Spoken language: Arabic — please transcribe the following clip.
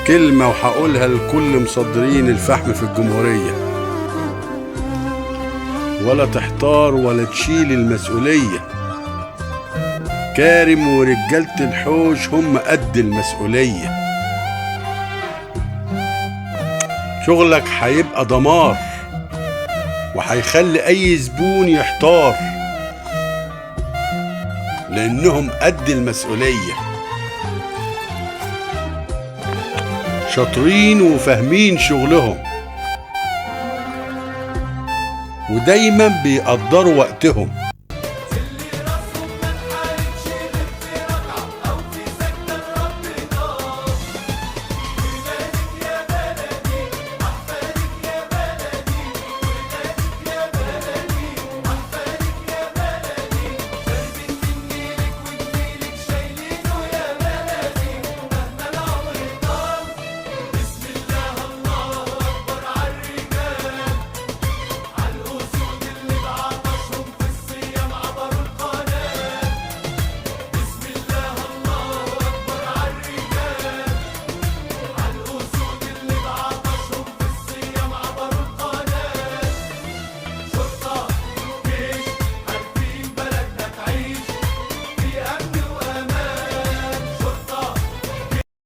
كلمة وهقولها لكل مصدرين الفحم في الجمهورية: ولا تحتار ولا تشيل المسؤولية. كارم ورجالة الحوش هم قد المسؤولية. شغلك هيبقى دمار وهيخلي اي زبون يحتار، لانهم قد المسؤولية. شاطرين وفاهمين شغلهم ودايما بيقدروا وقتهم.